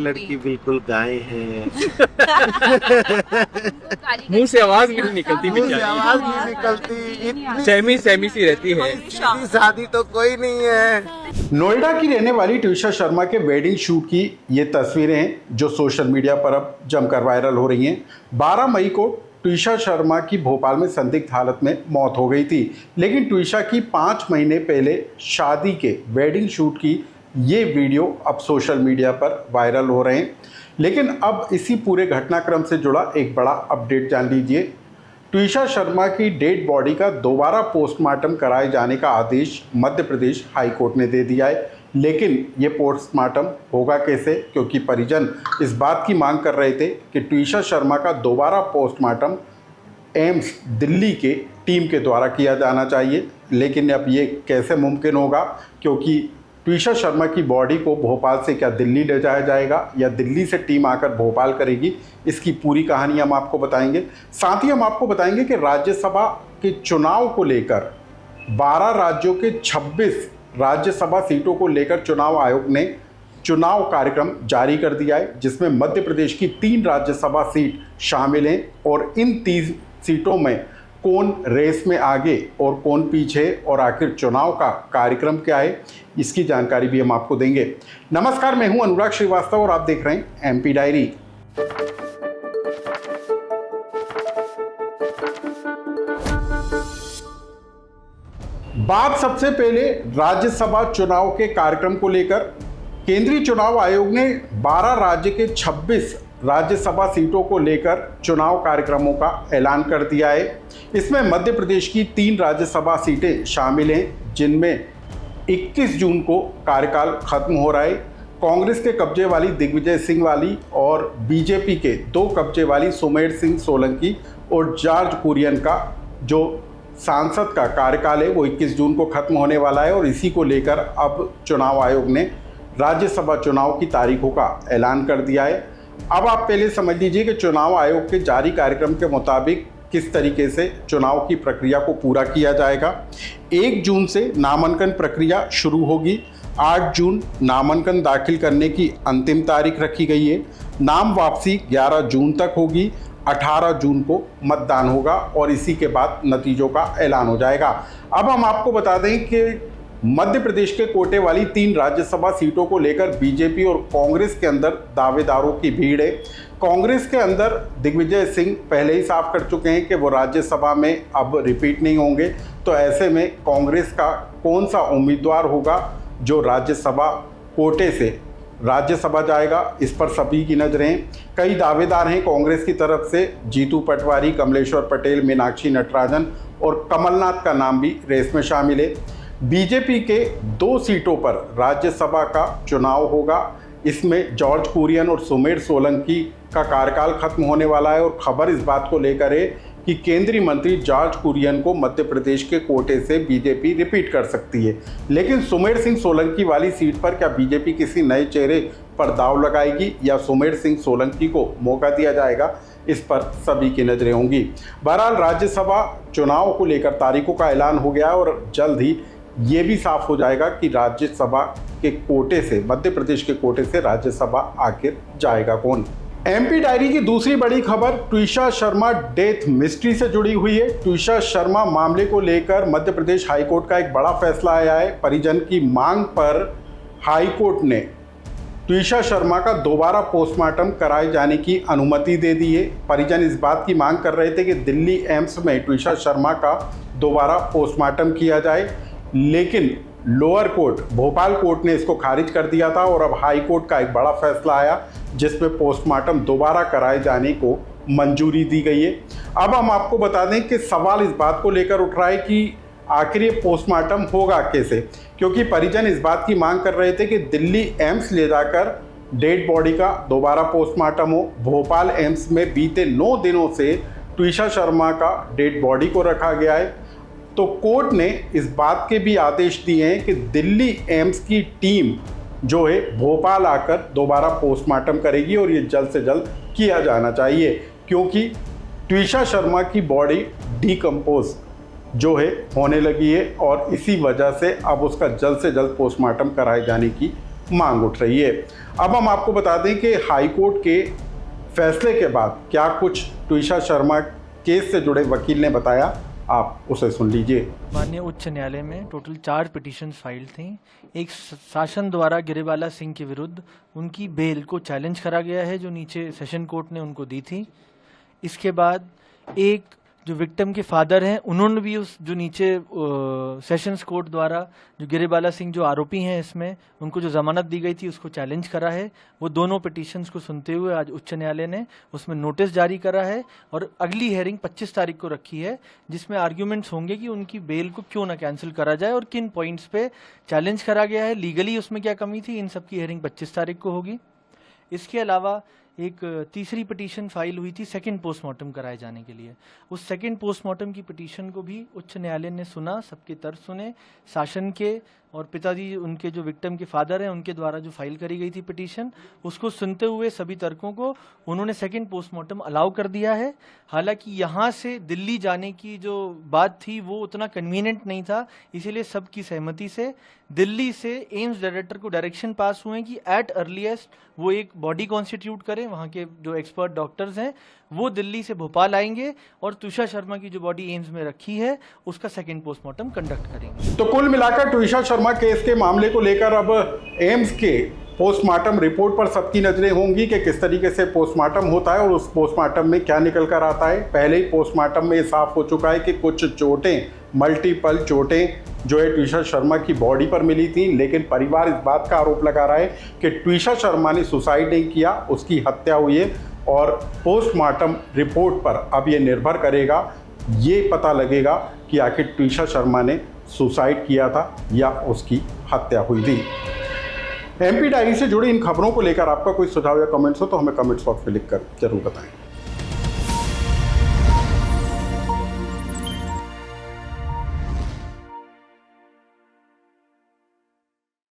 लड़की बिल्कुल गाय है। मुंह से आवाज नहीं निकलती, मुंह से आवाज नहीं निकलती, इतनी सहमी सहमी सी रहती है। सीधी शादी तो कोई नहीं है। नोएडा की रहने वाली ट्विशा शर्मा के वेडिंग शूट की ये तस्वीरें हैं जो सोशल मीडिया पर अब जमकर वायरल हो रही हैं। 12 मई को ट्विशा शर्मा की भोपाल में संदिग्ध हालत में मौत हो गई थी, लेकिन ट्विशा की 5 महीने पहले शादी के वेडिंग शूट की ये वीडियो अब सोशल मीडिया पर वायरल हो रहे हैं। लेकिन अब इसी पूरे घटनाक्रम से जुड़ा एक बड़ा अपडेट जान लीजिए। ट्विशा शर्मा की डेड बॉडी का दोबारा पोस्टमार्टम कराए जाने का आदेश मध्य प्रदेश हाई कोर्ट ने दे दिया है, लेकिन ये पोस्टमार्टम होगा कैसे, क्योंकि परिजन इस बात की मांग कर रहे थे कि ट्विशा शर्मा का दोबारा पोस्टमार्टम एम्स दिल्ली के टीम के द्वारा किया जाना चाहिए। लेकिन अब ये कैसे मुमकिन होगा, क्योंकि ट्विशा शर्मा की बॉडी को भोपाल से क्या दिल्ली ले जाया जाएगा या दिल्ली से टीम आकर भोपाल करेगी, इसकी पूरी कहानी हम आपको बताएंगे। साथ ही हम आपको बताएंगे कि राज्यसभा के चुनाव को लेकर 12 राज्यों के 26 राज्यसभा सीटों को लेकर चुनाव आयोग ने चुनाव कार्यक्रम जारी कर दिया है, जिसमें मध्य प्रदेश की 3 राज्यसभा सीट शामिल हैं और इन 3 सीटों में कौन रेस में आगे और कौन पीछे और आखिर चुनाव का कार्यक्रम क्या है, इसकी जानकारी भी हम आपको देंगे। नमस्कार, मैं हूं अनुराग श्रीवास्तव और आप देख रहे हैं एमपी डायरी। बात सबसे पहले राज्यसभा चुनाव के कार्यक्रम को लेकर। केंद्रीय चुनाव आयोग ने 12 राज्य के 26 राज्यसभा सीटों को लेकर चुनाव कार्यक्रमों का ऐलान कर दिया है। इसमें मध्य प्रदेश की 3 राज्यसभा सीटें शामिल हैं, जिनमें 21 जून को कार्यकाल खत्म हो रहा है। कांग्रेस के कब्जे वाली दिग्विजय सिंह वाली और बीजेपी के 2 कब्जे वाली सुमेर सिंह सोलंकी और जॉर्ज कुरियन का जो सांसद का कार्यकाल है वो 21 जून को खत्म होने वाला है और इसी को लेकर अब चुनाव आयोग ने राज्यसभा चुनाव की तारीखों का ऐलान कर दिया है। अब आप पहले समझ लीजिए कि चुनाव आयोग के जारी कार्यक्रम के मुताबिक किस तरीके से चुनाव की प्रक्रिया को पूरा किया जाएगा। 1 जून से नामांकन प्रक्रिया शुरू होगी। 8 जून नामांकन दाखिल करने की अंतिम तारीख रखी गई है। नाम वापसी 11 जून तक होगी। 18 जून को मतदान होगा और इसी के बाद नतीजों का ऐलान हो जाएगा। अब हम आपको बता दें कि मध्य प्रदेश के कोटे वाली 3 राज्यसभा सीटों को लेकर बीजेपी और कांग्रेस के अंदर दावेदारों की भीड़ है। कांग्रेस के अंदर दिग्विजय सिंह पहले ही साफ कर चुके हैं कि वो राज्यसभा में अब रिपीट नहीं होंगे, तो ऐसे में कांग्रेस का कौन सा उम्मीदवार होगा जो राज्यसभा कोटे से राज्यसभा जाएगा, इस पर सभी की नजरें। कई दावेदार हैं कांग्रेस की तरफ से, जीतू पटवारी, कमलेश्वर पटेल, मीनाक्षी नटराजन और कमलनाथ का नाम भी रेस में शामिल है। बीजेपी के 2 सीटों पर राज्यसभा का चुनाव होगा। इसमें जॉर्ज कुरियन और सुमेर सोलंकी का कार्यकाल खत्म होने वाला है और खबर इस बात को लेकर है कि केंद्रीय मंत्री जॉर्ज कुरियन को मध्य प्रदेश के कोटे से बीजेपी रिपीट कर सकती है। लेकिन सुमेर सिंह सोलंकी वाली सीट पर क्या बीजेपी किसी नए चेहरे पर दांव लगाएगी या सुमेर सिंह सोलंकी को मौका दिया जाएगा, इस पर सभी की नजरें होंगी। बहरहाल राज्यसभा चुनाव को लेकर तारीखों का ऐलान हो गया और जल्द ही ये भी साफ हो जाएगा कि राज्यसभा के कोटे से, मध्य प्रदेश के कोटे से राज्यसभा आखिर जाएगा कौन। एमपी डायरी की दूसरी बड़ी खबर ट्विशा शर्मा डेथ मिस्ट्री से जुड़ी हुई है। ट्विशा शर्मा मामले को लेकर मध्य प्रदेश हाई कोर्ट का एक बड़ा फैसला आया है। परिजन की मांग पर हाई कोर्ट ने ट्विशा शर्मा का दोबारा पोस्टमार्टम कराए जाने की अनुमति दे दी है। परिजन इस बात की मांग कर रहे थे कि दिल्ली एम्स में ट्विशा शर्मा का दोबारा पोस्टमार्टम किया जाए, लेकिन लोअर कोर्ट भोपाल कोर्ट ने इसको खारिज कर दिया था और अब हाई कोर्ट का एक बड़ा फैसला आया जिसमें पोस्टमार्टम दोबारा कराए जाने को मंजूरी दी गई है। अब हम आपको बता दें कि सवाल इस बात को लेकर उठ रहा है कि आखिर ये पोस्टमार्टम होगा कैसे, क्योंकि परिजन इस बात की मांग कर रहे थे कि दिल्ली एम्स ले जाकर डेड बॉडी का दोबारा पोस्टमार्टम हो। भोपाल एम्स में बीते 9 दिनों से ट्विशा शर्मा का डेड बॉडी को रखा गया है, तो कोर्ट ने इस बात के भी आदेश दिए हैं कि दिल्ली एम्स की टीम जो है भोपाल आकर दोबारा पोस्टमार्टम करेगी और ये जल्द से जल्द किया जाना चाहिए, क्योंकि ट्विशा शर्मा की बॉडी डीकम्पोज जो है होने लगी है और इसी वजह से अब उसका जल्द से जल्द पोस्टमार्टम कराए जाने की मांग उठ रही है। अब हम आपको बता दें कि हाईकोर्ट के फैसले के बाद क्या कुछ ट्विशा शर्मा केस से जुड़े वकील ने बताया, आप उसे सुन लीजिए। माननीय उच्च न्यायालय में टोटल 4 पिटीशन फाइल थी। एक शासन द्वारा गिरिबाला सिंह के विरुद्ध उनकी बेल को चैलेंज करा गया है जो नीचे सेशन कोर्ट ने उनको दी थी। इसके बाद एक जो विक्टिम के फादर हैं उन्होंने भी उस जो नीचे सेशंस कोर्ट द्वारा जो गिरिबाला सिंह जो आरोपी हैं इसमें उनको जो जमानत दी गई थी उसको चैलेंज करा है। वो दोनों पिटीशंस को सुनते हुए आज उच्च न्यायालय ने उसमें नोटिस जारी करा है और अगली हेयरिंग 25 तारीख को रखी है जिसमें आर्ग्यूमेंट्स होंगे कि उनकी बेल को क्यों ना कैंसिल करा जाए और किन पॉइंट्स पे चैलेंज करा गया है, लीगली उसमें क्या कमी थी, इन सब की हेयरिंग 25 तारीख को होगी। इसके अलावा एक तीसरी पिटीशन फाइल हुई थी सेकंड पोस्टमार्टम कराए जाने के लिए। उस सेकंड पोस्टमार्टम की पिटीशन को भी उच्च न्यायालय ने सुना, सबके तर्क सुने। शासन के और पिताजी उनके जो विक्टिम के फादर हैं उनके द्वारा जो फाइल करी गई थी पिटीशन, उसको सुनते हुए सभी तर्कों को उन्होंने सेकंड पोस्टमार्टम अलाउ कर दिया है। हालांकि यहाँ से दिल्ली जाने की जो बात थी वो उतना कन्वीनियंट नहीं था, इसीलिए सबकी सहमति से दिल्ली से एम्स डायरेक्टर को डायरेक्शन पास हुए कि एट अर्लीस्ट वो एक बॉडी कॉन्स्टिट्यूट करें। वहाँ के जो एक्सपर्ट डॉक्टर्स हैं वो दिल्ली से भोपाल आएंगे और ट्विशा शर्मा की जो बॉडी एम्स में रखी है उसका सेकंड पोस्टमार्टम कंडक्ट करेंगे। तो कुल मिलाकर ट्विशा शर्मा केस के मामले को लेकर अब एम्स के पोस्टमार्टम रिपोर्ट पर सबकी नजरें होंगी कि किस तरीके से पोस्टमार्टम होता है और उस पोस्टमार्टम में क्या निकल कर आता है। पहले ही पोस्टमार्टम में साफ हो चुका है कि कुछ चोटें, मल्टीपल चोटें जो है ट्विशा शर्मा की बॉडी पर मिली थी, लेकिन परिवार इस बात का आरोप लगा रहा है कि ट्विशा शर्मा ने सुसाइड नहीं किया, उसकी हत्या हुई है। और पोस्टमार्टम रिपोर्ट पर अब ये निर्भर करेगा, ये पता लगेगा कि आखिर ट्विशा शर्मा ने सुसाइड किया था या उसकी हत्या हुई थी। एमपी डायरी से जुड़ी इन खबरों को लेकर आपका कोई सुझाव या कमेंट्स हो तो हमें कमेंट्स बॉक्स में लिखकर जरूर बताएं।